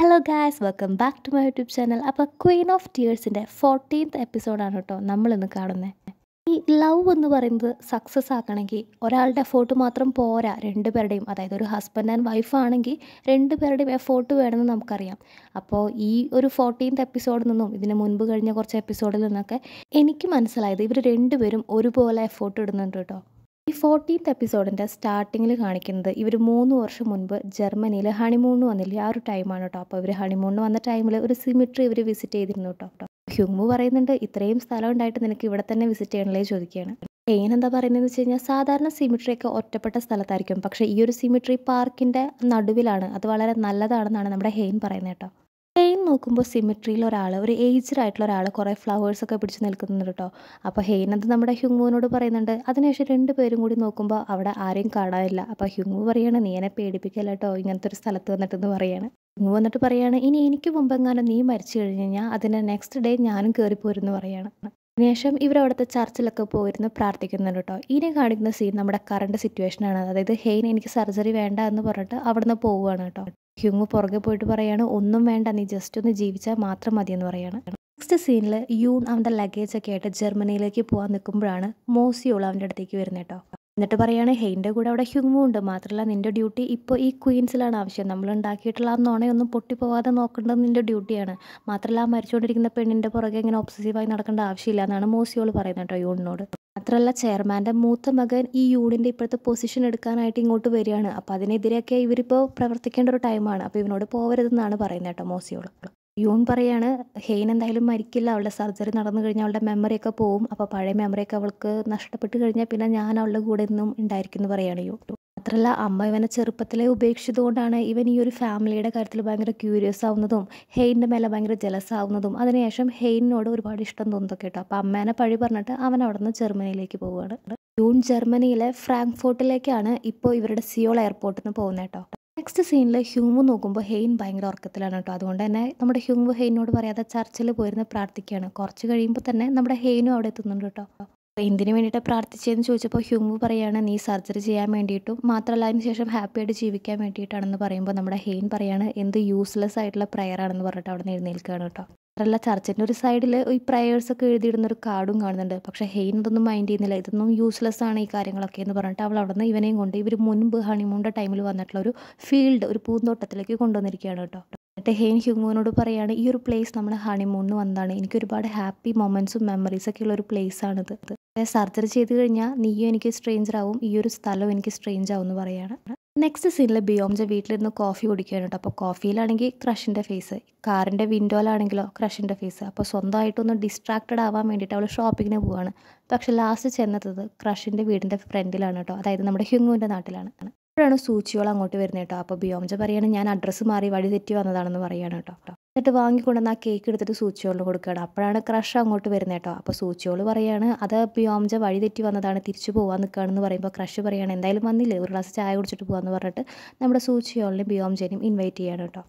Hello guys, welcome back to my YouTube channel. അപ്പോൾ queen of ടീയേഴ്സിൻ്റെ 14th എപ്പിസോഡാണ് കേട്ടോ നമ്മളിന്ന് കാണുന്നത്. ഈ ലവ് എന്ന് പറയുന്നത് സക്സസ് ആക്കണമെങ്കിൽ ഒരാളുടെ എഫോർട്ട് മാത്രം പോരാ, രണ്ടുപേരുടെയും, അതായത് ഒരു ഹസ്ബൻഡ് ആൻഡ് വൈഫ് ആണെങ്കിൽ രണ്ടുപേരുടെയും എഫോർട്ട് വേണമെന്ന് നമുക്കറിയാം. അപ്പോൾ ഈ ഒരു 14th എപ്പിസോഡിൽ നിന്നും ഇതിന് മുൻപ് കഴിഞ്ഞ കുറച്ച് എപ്പിസോഡിൽ നിന്നൊക്കെ എനിക്ക് മനസ്സിലായത് ഇവർ രണ്ടുപേരും ഒരുപോലെ എഫോർട്ട് ഇടുന്നുണ്ട് കേട്ടോ. ഈ 14th എപ്പിസോഡിൻ്റെ സ്റ്റാർട്ടിങ്ങിൽ കാണിക്കുന്നത് ഇവർ 3 വർഷം മുൻപ് ജർമ്മനിയിൽ ഹണിമൂണിന് വന്നില്ലേ, ആ ഒരു ടൈമാണ് കേട്ടോ. അപ്പോൾ ഇവർ ഹണിമൂണിന് വന്ന ടൈമിൽ ഒരു സിമിട്രി ഇവർ വിസിറ്റ് ചെയ്തിരുന്നു കേട്ടോ. ഹ്യൂങ് പറയുന്നുണ്ട്, ഇത്രയും സ്ഥലം ഉണ്ടായിട്ട് നിനക്ക് ഇവിടെ തന്നെ വിസിറ്റ് ചെയ്യണല്ലേ ചോദിക്കുകയാണ്. ഹെയ്ൻ എന്താ പറയുന്നതെന്ന് വെച്ച് കഴിഞ്ഞാൽ, സാധാരണ സിമിട്രിയൊക്കെ ഒറ്റപ്പെട്ട സ്ഥലത്തായിരിക്കും, പക്ഷേ ഈ ഒരു സിമിട്രി പാർക്കിൻ്റെ നടുവിലാണ്, അത് വളരെ നല്ലതാണെന്നാണ് നമ്മുടെ ഹെയ്ൻ പറയുന്നത് കേട്ടോ. ഹെയ്ൻ നോക്കുമ്പോൾ സിമിട്രിയിൽ ഒരു ഏജ്ഡ് ആയിട്ടുള്ള ഒരാൾ കുറേ ഫ്ലവേഴ്സൊക്കെ പിടിച്ച് നിൽക്കുന്നുണ്ട് കേട്ടോ. അപ്പോൾ ഹെയ്ൻ അത് നമ്മുടെ ഹ്യൂങ്ങുവിനോട് പറയുന്നുണ്ട്. അതിനുശേഷം രണ്ടുപേരും കൂടി നോക്കുമ്പോൾ അവിടെ ആരെയും കാണാനില്ല. അപ്പോൾ ഹ്യൂങ് പറയാണ്, നീ എന്നെ പേടിപ്പിക്കല്ല കേട്ടോ ഇങ്ങനത്തെ ഒരു സ്ഥലത്ത് വന്നിട്ടെന്ന് പറയാണ്. ഹ്യൂങ് വന്നിട്ട് പറയാണ്, ഇനി എനിക്ക് മുമ്പെങ്ങാനും നീ മരിച്ചു കഴിഞ്ഞ് കഴിഞ്ഞാൽ അതിൻ്റെ നെക്സ്റ്റ് ഡേ ഞാനും കയറിപ്പോരെന്ന് പറയാണ്. അതിനുശേഷം ഇവരവിടുത്തെ ചർച്ചിലൊക്കെ പോയിരുന്ന് പ്രാർത്ഥിക്കുന്നുണ്ട് കേട്ടോ. ഇനി കാണിക്കുന്ന സീൻ നമ്മുടെ കറണ്ട് സിറ്റുവേഷനാണ്. അതായത് ഹെയ്ൻ എനിക്ക് സർജറി വേണ്ട എന്ന് പറഞ്ഞിട്ട് അവിടുന്ന് പോവുകയാണ് കേട്ടോ. ഹ്യൂങ് പുറകെ പോയിട്ട് പറയാണ്, ഒന്നും വേണ്ട, നീ ജസ്റ്റ് ഒന്ന് ജീവിച്ചാൽ മാത്രം മതിയെന്ന് പറയാണ്. നെക്സ്റ്റ് സീനിൽ യൂൺ അവൻ്റെ ലഗേജൊക്കെ ആയിട്ട് ജർമ്മനിയിലേക്ക് പോകാൻ നിൽക്കുമ്പോഴാണ് മോസിയോൾ അവൻ്റെ അടുത്തേക്ക് വരുന്നത് കേട്ടോ. എന്നിട്ട് പറയാണ്, ഹെയ്ൻ്റെ കൂടെ അവിടെ ഹ്യൂങ്ങും ഉണ്ട്, മാത്രമല്ല നിൻ്റെ ഡ്യൂട്ടി ഇപ്പോൾ ഈ ക്വീൻസിലാണ് ആവശ്യം, നമ്മൾ ഉണ്ടാക്കിയിട്ടുള്ള ആ നുണയൊന്നും പൊട്ടിപ്പോവാതെ നോക്കേണ്ടത് നിൻ്റെ ഡ്യൂട്ടിയാണ്, മാത്രമല്ല ആ മരിച്ചുകൊണ്ടിരിക്കുന്ന പെണ്ണിൻ്റെ പുറകെ ഇങ്ങനെ ഒബ്സസീവായി നടക്കേണ്ട ആവശ്യമില്ല എന്നാണ് മോസിയോൾ പറയുന്നത് കേട്ടോ യൂണിനോട്. മാത്രമല്ല ചെയർമാൻ്റെ മൂത്ത മകൻ ഈ യൂണിൻ്റെ ഇപ്പോഴത്തെ പൊസിഷൻ എടുക്കാനായിട്ട് ഇങ്ങോട്ട് വരികയാണ്. അപ്പോൾ അതിനെതിരെയൊക്കെ ഇവരിപ്പോൾ പ്രവർത്തിക്കേണ്ട ഒരു ടൈമാണ്, അപ്പോൾ ഇവനോട് പോകരുതെന്നാണ് പറയുന്നത് കേട്ടോ മോസിയോൾ. യൂൺ പറയാണ്, ഹെയ്ൻ എന്തായാലും മരിക്കില്ല, അവളുടെ സർജറി നടന്നു കഴിഞ്ഞാൽ അവളുടെ മെമ്മറിയൊക്കെ പോവും, അപ്പോൾ പഴയ മെമ്മറിയൊക്കെ അവൾക്ക് നഷ്ടപ്പെട്ട് കഴിഞ്ഞാൽ പിന്നെ ഞാൻ അവളുടെ കൂടെ ഇന്നും ഉണ്ടായിരിക്കും എന്ന് പറയുകയാണ് യൂൺ. മാത്രമല്ല അമ്മ ഇവനെ ചെറുപ്പത്തിലേ ഉപേക്ഷിച്ചതുകൊണ്ടാണ് ഇവൻ ഈ ഒരു ഫാമിലിയുടെ കാര്യത്തിൽ ഭയങ്കര ക്യൂരിയസ് ആവുന്നതും ഹെയ്ൻ്റെ മേലെ ഭയങ്കര ജലസ് ആവുന്നതും. അതിനുശേഷം ഹെയ്നോട് ഒരുപാട് ഇഷ്ടം തോന്നുന്നതൊക്കെ കേട്ടോ. അപ്പോൾ അമ്മേനെ പഴി പറഞ്ഞിട്ട് അവൻ അവിടെ നിന്ന് ജർമ്മനിയിലേക്ക് പോവുകയാണ്. യൂൺ ജർമ്മനിയിലെ ഫ്രാങ്ക്ഫോർട്ടിലേക്കാണ് ഇപ്പോൾ ഇവരുടെ സിയോൾ എയർപോർട്ടിൽ നിന്ന് പോകുന്നത് കേട്ടോ. നെക്സ്റ്റ് സീനിൽ ഹ്യൂങ് നോക്കുമ്പോൾ ഹെയ്ൻ ഭയങ്കര ഉറക്കത്തിലാണ് കേട്ടോ. അതുകൊണ്ട് തന്നെ നമ്മുടെ ഹ്യൂങ് ഹെയ്നോട് പറയാതെ ചർച്ചിൽ പോയിരുന്ന് പ്രാർത്ഥിക്കുകയാണ്. കുറച്ച് കഴിയുമ്പോൾ തന്നെ നമ്മുടെ ഹെയ്നും അവിടെ എത്തുന്നുണ്ട് കേട്ടോ. അപ്പോൾ എന്തിനു വേണ്ടിയിട്ട് പ്രാർത്ഥിച്ചതെന്ന് ചോദിച്ചപ്പോൾ ഹ്യൂങ് പറയാണ്, നീ സർജറി ചെയ്യാൻ വേണ്ടിയിട്ടും മാത്രമല്ല അതിന് ശേഷം ഹാപ്പിയായിട്ട് ജീവിക്കാൻ വേണ്ടിയിട്ടാണെന്ന് പറയുമ്പോൾ നമ്മുടെ ഹെയ്ൻ പറയാണ്, എന്ത് യൂസ്ലെസ് ആയിട്ടുള്ള പ്രയർ ആണെന്ന് പറഞ്ഞിട്ട് അവിടെ നിന്ന് എഴുന്നേൽക്കുകയാണ് കേട്ടോ. മാത്രമല്ല ചർച്ചിൻ്റെ ഒരു സൈഡിൽ ഈ പ്രയേഴ്സൊക്കെ എഴുതിയിടുന്ന ഒരു കാർഡും കാണുന്നുണ്ട്. പക്ഷേ ഹെയ്ൻ ഇതൊന്നും മൈൻഡ് ചെയ്യുന്നില്ല, ഇതൊന്നും യൂസ്ലെസ് ആണ് ഈ കാര്യങ്ങളൊക്കെ എന്ന് പറഞ്ഞിട്ട് അവൾ അവിടെ നിന്ന് ഇവനെയും കൊണ്ട് ഇവർ മുൻപ് ഹണിമൂണിൻ്റെ ടൈമിൽ വന്നിട്ടുള്ള ഒരു ഫീൽഡ്, ഒരു പൂന്തോട്ടത്തിലേക്ക് കൊണ്ടുവന്നിരിക്കുകയാണ് കേട്ടോ. എന്നിട്ട് ഹെയ്ൻ ഹ്യൂങ്ങിനോട് പറയാണ്, ഈ ഒരു പ്ലേസ് നമ്മൾ ഹണിമൂണിന് വന്നതാണ്, എനിക്ക് ഒരുപാട് ഹാപ്പി മൊമെൻറ്റ്സും മെമ്മറീസൊക്കെ ഉള്ള ഒരു പ്ലേസാണിത്. സർജറി ചെയ്ത് കഴിഞ്ഞാൽ നീയും എനിക്ക് സ്ട്രേഞ്ചർ ആവും, ഈ ഒരു സ്ഥലവും എനിക്ക് സ്ട്രേഞ്ച് ആവും എന്ന് പറയാണ്. നെക്സ്റ്റ് സീനിൽ ബിയോംജ വീട്ടിലിരുന്ന് കോഫി കുടിക്കുകയാണ് കേട്ടോ. അപ്പോൾ കോഫിയിലാണെങ്കിൽ ക്രഷിൻ്റെ ഫേസ്, കാറിൻ്റെ വിൻഡോയിലാണെങ്കിലോ ക്രഷിൻ്റെ ഫേസ്. അപ്പോൾ സ്വന്തമായിട്ടൊന്ന് ഡിസ്ട്രാക്റ്റഡ് ആവാൻ വേണ്ടിയിട്ട് അവൾ ഷോപ്പിങ്ങിന് പോവുകയാണ്. പക്ഷെ ലാസ്റ്റ് ചെന്നെത്തത് ക്രഷിൻ്റെ വീടിൻ്റെ ഫ്രണ്ടിലാണ് കേട്ടോ, അതായത് നമ്മുടെ ഹ്യൂങ്ങിൻ്റെ നാട്ടിലാണ്. അപ്പോഴാണ് സൂചിയോൾ അങ്ങോട്ട് വരുന്നത് കേട്ടോ. അപ്പോൾ ബിയോംജ പറയാണ്, ഞാൻ അഡ്രസ്സ് മാറി വഴി തെറ്റി വന്നതാണെന്ന് പറയാണ് കേട്ടോ. എന്നിട്ട് വാങ്ങിക്കൊണ്ടുവന്ന് ആ കേക്ക് എടുത്തിട്ട് സൂചിയോളിന് കൊടുക്കുകയാണ്. അപ്പോഴാണ് ക്രഷ് അങ്ങോട്ട് വരുന്നത് കേട്ടോ. അപ്പോൾ സൂചിയോൾ പറയാണ്, അത് ബിയോംജ വഴി തെറ്റി വന്നതാണ്, തിരിച്ചു പോകാൻ നിൽക്കുകയാണെന്ന് പറയുമ്പോൾ ക്രഷ് പറയാണ്, എന്തായാലും വന്നില്ലേ, ഒരു ഗ്ലാസ് ചായ കുടിച്ചിട്ട് പോകാമെന്ന് പറഞ്ഞിട്ട് നമ്മുടെ സൂചിയോളിനെ ബിയോംജനെയും ഇൻവൈറ്റ് ചെയ്യാണ് കേട്ടോ.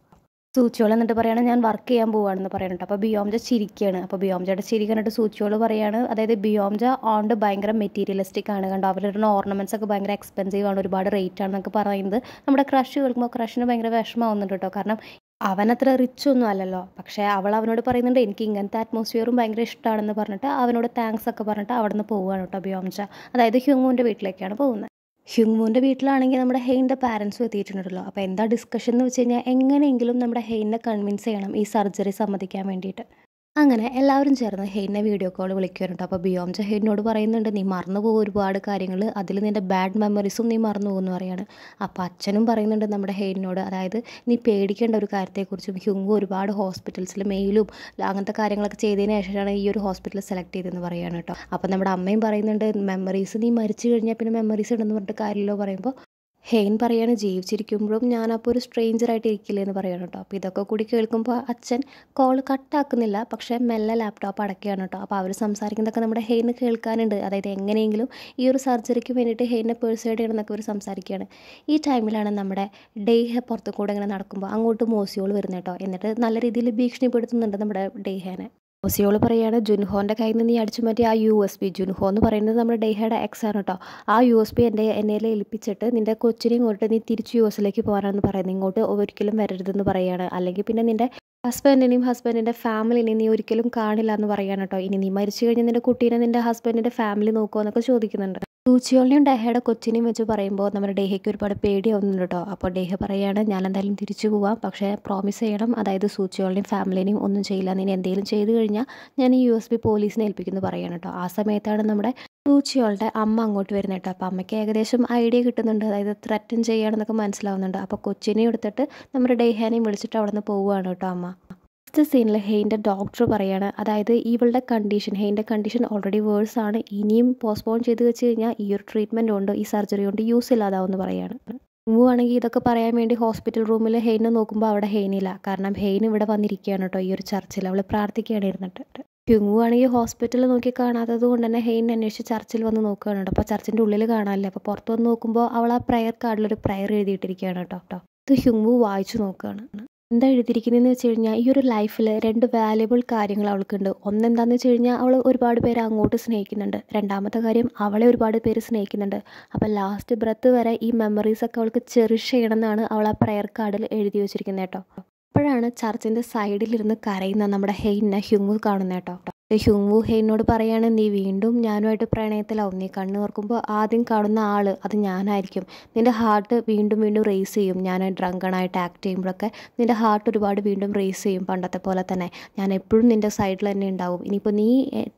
സൂചിയോൾ എന്നിട്ട് പറയാണ്, ഞാൻ വർക്ക് ചെയ്യാൻ പോവുകയാണെന്ന് പറയണം കേട്ടോ. അപ്പോൾ ബിയോംജ ചിരിക്കുകയാണ്. അപ്പോൾ ബിയോംജയുടെ ചിരി കണ്ടിട്ട് സൂചിയോൾ പറയാണ്, അതായത് ബിയോംജ ഓണ്ട് ഭയങ്കര മെറ്റീരിയലിസ്റ്റിക് ആണ് കണ്ടോ, അവരുടെ ഓർണമെൻറ്റ്സ് ഒക്കെ ഭയങ്കര എക്സ്പെൻസീവ് ആണ്, ഒരുപാട് റേറ്റ് ആണെന്നൊക്കെ പറയുന്നത് നമ്മുടെ ക്രഷ് കേൾക്കുമ്പോൾ ക്രഷിന് ഭയങ്കര വിഷമമാവുന്നുണ്ട് കേട്ടോ. കാരണം അവനത്ര റിച്ച് ഒന്നും അല്ലല്ലോ. പക്ഷേ അവൾ അവനോട് പറയുന്നുണ്ട്, എനിക്ക് ഇങ്ങനത്തെ അറ്റ്മോസ്ഫിയറും ഭയങ്കര ഇഷ്ടമാണെന്ന് പറഞ്ഞിട്ട് അവനോട് താങ്ക്സ് ഒക്കെ പറഞ്ഞിട്ട് അവിടെ നിന്ന് പോവുകയാണ് കേട്ടോ ബിയോംജ. അതായത് ഹ്യൂങ്ങുവിൻ്റെ വീട്ടിലേക്കാണ് പോകുന്നത്. ഹ്യൂങ്മൂൻ്റെ വീട്ടിലാണെങ്കിൽ നമ്മുടെ ഹെയ്ൻ്റെ പാരൻസും എത്തിയിട്ടുണ്ടല്ലോ. അപ്പോൾ എന്താ ഡിസ്കഷൻ എന്ന് വെച്ച് കഴിഞ്ഞാൽ, എങ്ങനെയെങ്കിലും നമ്മുടെ ഹെയ്നെ കൺവിൻസ് ചെയ്യണം ഈ സർജറി സമ്മതിക്കാൻ വേണ്ടിയിട്ട്. അങ്ങനെ എല്ലാവരും ചേർന്ന് ഹെയ്നെ വീഡിയോ കോൾ വിളിക്കുന്നുണ്ട്. അപ്പോൾ ബിയോംജ ഹെയ്നോട് പറയുന്നുണ്ട്, നീ മറന്നു പോകും ഒരുപാട് കാര്യങ്ങൾ, അതിൽ നിൻ്റെ ബാഡ് മെമ്മറീസും നീ മറന്നു പോകുമെന്ന് പറയാണ്. അപ്പോൾ അച്ഛനും പറയുന്നുണ്ട് നമ്മുടെ ഹെയ്നോട്, അതായത് നീ പേടിക്കേണ്ട ഒരു കാര്യത്തെക്കുറിച്ചും, ഹ്യൂങ് ഒരുപാട് ഹോസ്പിറ്റൽസിൽ മെയിലും അങ്ങനത്തെ കാര്യങ്ങളൊക്കെ ചെയ്തതിന് ശേഷമാണ് ഈ ഒരു ഹോസ്പിറ്റൽ സെലക്ട് ചെയ്തതെന്ന് പറയാണ് കേട്ടോ. അപ്പോൾ നമ്മുടെ അമ്മയും പറയുന്നുണ്ട്, മെമ്മറീസ് നീ മരിച്ചു കഴിഞ്ഞാൽ പിന്നെ മെമ്മറീസ് ഉണ്ടെന്ന് പറഞ്ഞിട്ട് കാര്യമല്ലോ പറയുമ്പോൾ ഹെയ്ൻ പറയാണ്, ജീവിച്ചിരിക്കുമ്പോഴും ഞാനപ്പോൾ ഒരു സ്ട്രേഞ്ചറായിട്ട് ഇരിക്കില്ലേ എന്ന് പറയണം കേട്ടോ. അപ്പോൾ ഇതൊക്കെ കൂടി കേൾക്കുമ്പോൾ അച്ഛൻ കോൾ കട്ടാക്കുന്നില്ല, പക്ഷേ മെല്ലെ ലാപ്ടോപ്പ് അടയ്ക്കുകയാണ് കേട്ടോ. അപ്പോൾ അവർ സംസാരിക്കുന്നതൊക്കെ നമ്മുടെ ഹെയ്ന് കേൾക്കാനുണ്ട്. അതായത് എങ്ങനെയെങ്കിലും ഈ ഒരു സർജറിക്ക് വേണ്ടിയിട്ട് ഹെയ്നെ പേഴ്സുവേഡ് ചെയ്യണമെന്നൊക്കെ അവർ സംസാരിക്കുകയാണ്. ഈ ടൈമിലാണ് നമ്മുടെ ഡെയ്ഹെ പുറത്തു കൂടെ ഇങ്ങനെ നടക്കുമ്പോൾ അങ്ങോട്ട് മോസിയോൾ വരുന്നത് കേട്ടോ. എന്നിട്ട് നല്ല രീതിയിൽ ഭീഷണിപ്പെടുത്തുന്നുണ്ട് നമ്മുടെ ഡെയ്ഹേനെ. ഒസിയോള് പറയാണ് ജുൻഹോൻ്റെ കയ്യിൽ നിന്ന് നീ അടിച്ചു മാറ്റി ആ USB ജുൻഹോ എന്ന് പറയുന്നത് നമ്മുടെ ഡേഹയുടെ എക്സ് ആണ് കേട്ടോ. ആ USB എന്നെ ഏൽപ്പിച്ചിട്ട് നിൻ്റെ കൊച്ചിനെയും കൊണ്ട് നീ തിരിച്ച് US പോകാനാണെന്ന് പറയുന്നത്. ഇങ്ങോട്ട് ഒരിക്കലും വരരുതെന്ന് പറയുകയാണ്. അല്ലെങ്കിൽ പിന്നെ നിൻ്റെ ഹസ്ബൻഡിൻ്റെ ഫാമിലിനെ നീ ഒരിക്കലും കാണില്ല എന്ന് പറയാണ് കേട്ടോ. ഇനി നീ മരിച്ചു കഴിഞ്ഞാൽ നിൻ്റെ കുട്ടീനെ നിൻ്റെ ഹസ്ബൻഡിൻ്റെ ഫാമിലി നോക്കുമോ എന്നൊക്കെ ചോദിക്കുന്നുണ്ട്. സൂചിയോളിനെയും ഡേഹയുടെ കൊച്ചിനെയും വെച്ച് പറയുമ്പോൾ നമ്മുടെ ഡേഹയ്ക്ക് ഒരുപാട് പേടിയാവുന്നുണ്ട് കേട്ടോ. അപ്പോൾ ഡേഹ പറയാണ് ഞാൻ എന്തായാലും തിരിച്ചു പോവാം, പക്ഷേ പ്രോമിസ് ചെയ്യണം, അതായത് സൂചിയോളിനെയും ഫാമിലിനെയും ഒന്നും ചെയ്യില്ല, നീ എന്തെങ്കിലും ചെയ്ത് കഴിഞ്ഞാൽ ഞാൻ ഈ USB പോലീസിനെ ഏൽപ്പിക്കുന്നു പറയാണ് കേട്ടോ. ആ സമയത്താണ് നമ്മുടെ സൂചിയോളുടെ അമ്മ അങ്ങോട്ട് വരുന്നത് കേട്ടോ. അപ്പോൾ അമ്മയ്ക്ക് ഏകദേശം ഐഡിയ കിട്ടുന്നുണ്ട്, അതായത് ത്രെറ്റൻ ചെയ്യുകയാണെന്നൊക്കെ മനസ്സിലാവുന്നുണ്ട്. അപ്പോൾ കൊച്ചിനെയും എടുത്തിട്ട് നമ്മുടെ ഡേഹാനെയും വിളിച്ചിട്ട് അവിടെ നിന്ന് പോവുകയാണ് കേട്ടോ അമ്മ. നെക്സ്റ്റ് സീനിൽ ഹെയിൻ്റെ ഡോക്ടർ പറയാണ്, അതായത് ഇവളുടെ കണ്ടീഷൻ, ഹെയിൻ്റെ കണ്ടീഷൻ ഓൾറെഡി വേഴ്സ് ആണ്, ഇനിയും പോസ്റ്റ്പോൺ ചെയ്ത് വെച്ച് കഴിഞ്ഞാൽ ഈ ഒരു ട്രീറ്റ്മെൻറ്റ് കൊണ്ട്, ഈ സർജറി കൊണ്ട് യൂസ് ഇല്ലാതാവുമെന്ന് പറയാണ്. ആണെങ്കിൽ ഇതൊക്കെ പറയാൻ വേണ്ടി ഹോസ്പിറ്റൽ റൂമിൽ ഹെയിനെ നോക്കുമ്പോൾ അവിടെ ഹെയിനില്ല. കാരണം ഹെയിൻ ഇവിടെ വന്നിരിക്കുകയാണ് കേട്ടോ, ഈ ഒരു ചർച്ചിൽ അവൾ പ്രാർത്ഥിക്കുകയാണ് ഇരുന്നിട്ട്. ഹ്യൂങ്ങു ആണെങ്കിൽ ഹോസ്പിറ്റലിൽ നോക്കി കാണാത്തത് കൊണ്ട് തന്നെ ഹെയിൻ അന്വേഷിച്ച് ചർച്ചിൽ വന്ന് നോക്കുകയാണ് കേട്ടോ. അപ്പോൾ ചർച്ചിൻ്റെ ഉള്ളിൽ കാണാനില്ല. അപ്പോൾ പുറത്ത് വന്ന് നോക്കുമ്പോൾ അവൾ ആ പ്രയർ കാർഡിലൊരു പ്രയർ എഴുതിയിട്ടിരിക്കുകയാണ് കേട്ടോ. ഇത് ഹ്യൂങ്ങു വായിച്ചു നോക്കുകയാണ്. എന്താ എഴുതിയിരിക്കുന്നതെന്ന് വെച്ച് കഴിഞ്ഞാൽ ഈ ഒരു ലൈഫിൽ 2 വാല്യുബിൾ കാര്യങ്ങൾ അവൾക്കുണ്ട്. ഒന്നെന്താണെന്ന് വെച്ച് കഴിഞ്ഞാൽ അവൾ ഒരുപാട് പേരെ അങ്ങോട്ട് സ്നേഹിക്കുന്നുണ്ട്. രണ്ടാമത്തെ കാര്യം അവളെ ഒരുപാട് പേര് സ്നേഹിക്കുന്നുണ്ട്. അപ്പോൾ ലാസ്റ്റ് ബ്രത്ത് വരെ ഈ മെമ്മറീസൊക്കെ അവൾക്ക് ചെറിഷ് ചെയ്യണമെന്നാണ് അവൾ ആ പ്രയർ കാർഡിൽ എഴുതി വെച്ചിരിക്കുന്നത് കേട്ടോ. അപ്പോഴാണ് ചർച്ചിൻ്റെ സൈഡിലിരുന്ന് കരയുന്ന നമ്മുടെ ഹെയിനെ ഹ്യൂങ്ങു കാണുന്നത് കേട്ടോ. ഹ്യൂങ്ങു ഹെയിനോട് പറയാണ്, നീ വീണ്ടും ഞാനുമായിട്ട് പ്രണയത്തിലാവും, നീ കണ്ണ് ഓർക്കുമ്പോൾ ആദ്യം കാണുന്ന ആൾ അത് ഞാനായിരിക്കും, നിൻ്റെ ഹാർട്ട് വീണ്ടും വീണ്ടും റേസ് ചെയ്യും, ഞാൻ ഡ്രങ്കണായിട്ട് ആക്ട് ചെയ്യുമ്പോഴൊക്കെ നിൻ്റെ ഹാർട്ട് ഒരുപാട് വീണ്ടും റേസ് ചെയ്യും പണ്ടത്തെ പോലെ തന്നെ, ഞാൻ എപ്പോഴും നിൻ്റെ സൈഡിൽ തന്നെ ഉണ്ടാവും, ഇനിയിപ്പോൾ നീ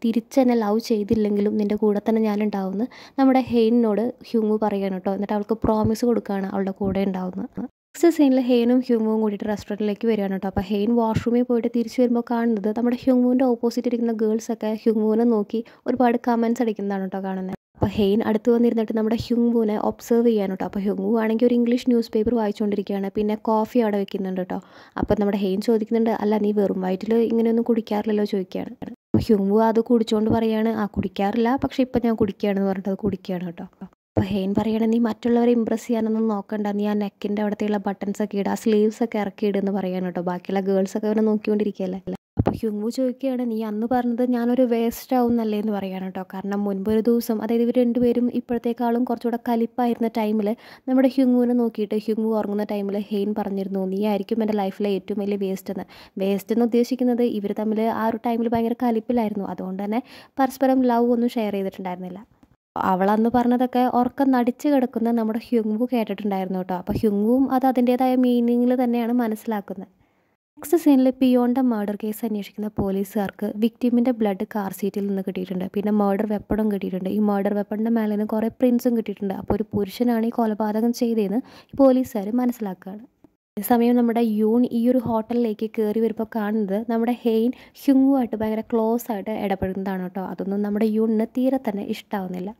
തിരിച്ചെന്നെ ലവ് ചെയ്തില്ലെങ്കിലും നിൻ്റെ കൂടെ തന്നെ ഞാനുണ്ടാവുമെന്ന് നമ്മുടെ ഹെയിനോട് ഹ്യൂങ്ങു പറയാണ് കേട്ടോ. എന്നിട്ട് അവൾക്ക് പ്രോമിസ് കൊടുക്കുകയാണ് അവളുടെ കൂടെ ഉണ്ടാവുന്നത്. നെക്സ്റ്റ് സീനിൽ ഹെയിനും ഹ്യൂങ്ങുവും കൂടിയിട്ട് റെസ്റ്റോറൻറ്റിലേക്ക് വരികയാണ് കേട്ടോ. അപ്പോൾ ഹെയിൻ വാഷ്റൂമിൽ പോയിട്ട് തിരിച്ചു വരുമ്പോൾ കാണുന്നത് നമ്മുടെ ഹ്യൂങ്ങുവിൻ്റെ ഓപ്പോസിറ്റ് ഇരിക്കുന്ന ഗേൾസൊക്കെ ഹ്യൂങ്ങുവിനെ നോക്കി ഒരുപാട് കമൻറ്റ്സ് അടിക്കുന്നതാണ് കേട്ടോ കാണുന്നത്. അപ്പോൾ ഹെയിൻ അടുത്ത് വന്നിരുന്നിട്ട് നമ്മുടെ ഹ്യൂങ്ങുവിനെ ഒബ്സർവ് ചെയ്യാൻ കേട്ടോ. അപ്പോൾ ഹ്യൂങ്ങു ആണെങ്കിൽ ഒരു ഇംഗ്ലീഷ് ന്യൂസ് പേപ്പർ വായിച്ചുകൊണ്ടിരിക്കുകയാണ്, പിന്നെ കോഫി അവിടെ വെക്കുന്നുണ്ട് കേട്ടോ. അപ്പോൾ നമ്മുടെ ഹെയിൻ ചോദിക്കുന്നുണ്ട്, അല്ല നീ വെറും വയറ്റിൽ ഇങ്ങനെയൊന്നും കുടിക്കാറില്ലല്ലോ ചോദിക്കുകയാണ്. അപ്പോൾ ഹ്യൂങ്ങു അത് കുടിച്ചുകൊണ്ട് പറയാണ്, കുടിക്കാറില്ല, പക്ഷേ ഇപ്പം ഞാൻ കുടിക്കുകയാണെന്ന് പറഞ്ഞിട്ട് അത് കുടിക്കുകയാണ് കേട്ടോ. അപ്പോൾ ഹെയിൻ പറയണേ, നീ മറ്റുള്ളവരെ ഇമ്പ്രസ് ചെയ്യാനൊന്നും നോക്കണ്ട, നീ ആ നെക്കിൻ്റെ അവിടത്തെയുള്ള ബട്ടൺസൊക്കെ ഇടുക, ആ സ്ലീവ്സൊക്കെ ഇറക്കി ഇടുമെന്ന് പറയാൻ കേട്ടോ. ബാക്കിയുള്ള ഗേൾസൊക്കെ അവനെ നോക്കിക്കൊണ്ടിരിക്കുകയല്ലേ. അപ്പോൾ ഹ്യൂങ്ങു ചോദിക്കുകയാണ്, നീ അന്ന് പറഞ്ഞത് ഞാനൊരു വേസ്റ്റ് ആവും എന്നല്ലേ എന്ന് പറയാൻ കേട്ടോ. കാരണം മുൻപൊരു ദിവസം, അതായത് ഇവർ രണ്ടുപേരും ഇപ്പോഴത്തേക്കാളും കുറച്ചുകൂടെ കലിപ്പായിരുന്ന ടൈമിൽ നമ്മുടെ ഹ്യൂങ്ങുവിനെ നോക്കിയിട്ട് ഹ്യൂങ്ങു ഉറങ്ങുന്ന ടൈമിൽ ഹെയിൻ പറഞ്ഞിരുന്നു, നീ ആയിരിക്കും എൻ്റെ ലൈഫിലെ ഏറ്റവും വലിയ വേസ്റ്റ് എന്ന് ഉദ്ദേശിക്കുന്നത് ഇവർ തമ്മിൽ ആ ഒരു ടൈമിൽ ഭയങ്കര കലിപ്പിലായിരുന്നു, അതുകൊണ്ട് തന്നെ പരസ്പരം ലവ് ഒന്നും ഷെയർ ചെയ്തിട്ടുണ്ടായിരുന്നില്ല. അവളന്ന് പറഞ്ഞതൊക്കെ ഉറക്കം നടിച്ച് കിടക്കുന്ന നമ്മുടെ ഹ്യൂങ്ങു കേട്ടിട്ടുണ്ടായിരുന്നു കേട്ടോ. അപ്പോൾ ഹ്യൂങ്ങുവും അത് അതിൻ്റേതായ മീനിങ്ങിൽ തന്നെയാണ് മനസ്സിലാക്കുന്നത്. നെക്സ്റ്റ് സീനിൽ പിയോണിൻ്റെ മർഡർ കേസ് അന്വേഷിക്കുന്ന പോലീസുകാർക്ക് വിക്ടിമിൻ്റെ ബ്ലഡ് കാർ സീറ്റിൽ നിന്ന് കിട്ടിയിട്ടുണ്ട്, പിന്നെ മർഡർ വെപ്പണും കിട്ടിയിട്ടുണ്ട്. ഈ മർഡർ വെപ്പണിൻ്റെ മേലെ നിന്ന് കുറേ പ്രിൻസും കിട്ടിയിട്ടുണ്ട്. അപ്പോൾ ഒരു പുരുഷനാണ് ഈ കൊലപാതകം ചെയ്തതെന്ന് പോലീസുകാർ മനസ്സിലാക്കുകയാണ്. അതേസമയം നമ്മുടെ യൂൺ ഈ ഒരു ഹോട്ടലിലേക്ക് കയറി വരുമ്പോൾ കാണുന്നത് നമ്മുടെ ഹെയിൻ ഹ്യൂങ്ങുമായിട്ട് ഭയങ്കര ക്ലോസ് ആയിട്ട് ഇടപെടുന്നതാണ് കേട്ടോ. അതൊന്നും നമ്മുടെ യൂണിന് തീരെ തന്നെ ഇഷ്ടമാവുന്നില്ല.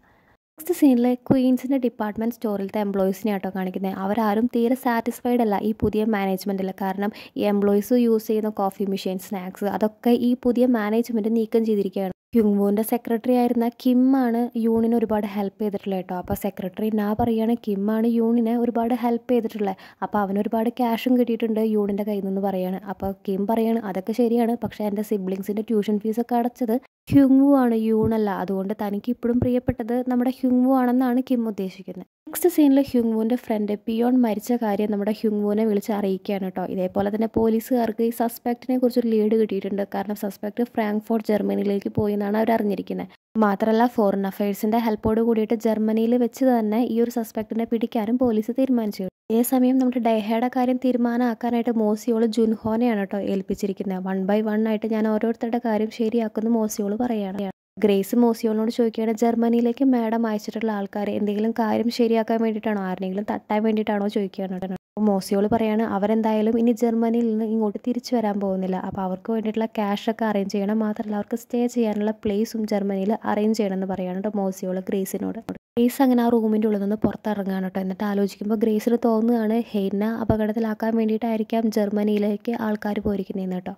നെക്സ്റ്റ് സീനിൽ ക്വീൻസിൻ്റെ ഡിപ്പാർട്ട്മെൻറ്റ് സ്റ്റോറിലത്തെ എംപ്ലോയീസിനെ ആട്ടോ കാണിക്കുന്നത്. അവരാരും തീരെ സാറ്റിസ്ഫൈഡ് അല്ല ഈ പുതിയ മാനേജ്മെൻറ്റിൽ. കാരണം ഈ എംപ്ലോയീസ് യൂസ് ചെയ്യുന്ന കോഫി മെഷീൻ, സ്നാക്സ്, അതൊക്കെ ഈ പുതിയ മാനേജ്മെൻറ്റ് നീക്കം ചെയ്തിരിക്കുകയാണ്. ഹ്യൂങ്ങുവിൻ്റെ സെക്രട്ടറി ആയിരുന്ന കിമ്മാണ് യൂണിനെ ഒരുപാട് ഹെൽപ്പ് ചെയ്തിട്ടുള്ളത് കേട്ടോ. അപ്പോൾ സെക്രട്ടറി പറയുകയാണ് കിമ്മാണ് യൂണിനെ ഒരുപാട് ഹെൽപ്പ് ചെയ്തിട്ടുള്ളത്, അപ്പോൾ അവനൊരുപാട് ക്യാഷും കിട്ടിയിട്ടുണ്ട് യൂണിൻ്റെ കയ്യിൽ നിന്ന് പറയാണ്. അപ്പോൾ കിം പറയാണ്, അതൊക്കെ ശരിയാണ്, പക്ഷേ എൻ്റെ സിബ്ലിങ്സിൻ്റെ ട്യൂഷൻ ഫീസൊക്കെ അടച്ചത് ഹ്യൂങ്ങു ആണ്, യൂണല്ല, അതുകൊണ്ട് തനിക്ക് ഇപ്പോഴും പ്രിയപ്പെട്ടത് നമ്മുടെ ഹ്യൂങ്ങു ആണെന്നാണ് കിം ഉദ്ദേശിക്കുന്നത്. നെക്സ്റ്റ് സീനിൽ ഹ്യൂങ്ങുവിൻ്റെ ഫ്രണ്ട് പിയോൺ മരിച്ച കാര്യം നമ്മുടെ ഹ്യൂങ്ങുവിനെ വിളിച്ച് അറിയിക്കുകയാണ് കേട്ടോ. ഇതേപോലെ തന്നെ പോലീസുകാർക്ക് ഈ സസ്പെക്റ്റിനെ കുറിച്ചൊരു ലീഡ് കിട്ടിയിട്ടുണ്ട്. കാരണം സസ്പെക്റ്റ് ഫ്രാങ്ക്ഫോർട്ട് ജർമ്മനിയിലേക്ക് പോയി എന്നാണ് അവർ അറിഞ്ഞിരിക്കുന്നത്. മാത്രമല്ല ഫോറിൻ അഫയേഴ്സിൻ്റെ ഹെൽപ്പോട് കൂടിയിട്ട് ജർമ്മനിയിൽ വെച്ച് തന്നെ ഈ ഒരു സസ്പെക്റ്റിനെ പിടിക്കാനും പോലീസ് തീരുമാനിച്ചു. അതേസമയം നമ്മുടെ ഡേഹയുടെ കാര്യം തീരുമാനമാക്കാനായിട്ട് മോസിയോള് ജുൻഹോനെയാണ് കേട്ടോ ഏൽപ്പിച്ചിരിക്കുന്നത്. 1 by 1 ആയിട്ട് ഞാൻ ഓരോരുത്തരുടെ കാര്യം ശരിയാക്കുന്നു മോസിയോള് പറയുകയാണ്. ഗ്രേസ് മോസിയോളിനോട് ചോദിക്കുകയാണ്, ജർമ്മനിയിലേക്ക് മാഡം അയച്ചിട്ടുള്ള ആൾക്കാർ എന്തെങ്കിലും കാര്യം ശരിയാക്കാൻ വേണ്ടിയിട്ടാണോ, ആരെങ്കിലും തട്ടാൻ വേണ്ടിയിട്ടാണോ ചോദിക്കുകയാണ്. മോസിയോള് പറയാണ്, അവരെന്തായാലും ഇനി ജർമ്മനിയിൽ നിന്ന് ഇങ്ങോട്ട് തിരിച്ചു വരാൻ പോകുന്നില്ല, അപ്പോൾ അവർക്ക് വേണ്ടിയിട്ടുള്ള ക്യാഷൊക്കെ അറേഞ്ച് ചെയ്യണം, മാത്രമല്ല അവർക്ക് സ്റ്റേ ചെയ്യാനുള്ള പ്ലേസും ജർമ്മനിയിൽ അറേഞ്ച് ചെയ്യണമെന്ന് പറയാണ് കേട്ടോ മോസിയോള് ഗ്രേസിനോട്. ഗ്രേസ് അങ്ങനെ ആ റൂമിൻ്റെ ഉള്ളിൽ നിന്ന് പുറത്തിറങ്ങാണ് കേട്ടോ. എന്നിട്ട് ആലോചിക്കുമ്പോൾ ഗ്രേസിന് തോന്നുകയാണ് ഹെയിനെ അപകടത്തിലാക്കാൻ വേണ്ടിയിട്ടായിരിക്കാം ജർമ്മനിയിലേക്ക് ആൾക്കാർ പോയിരിക്കുന്നതെന്ന് കേട്ടോ.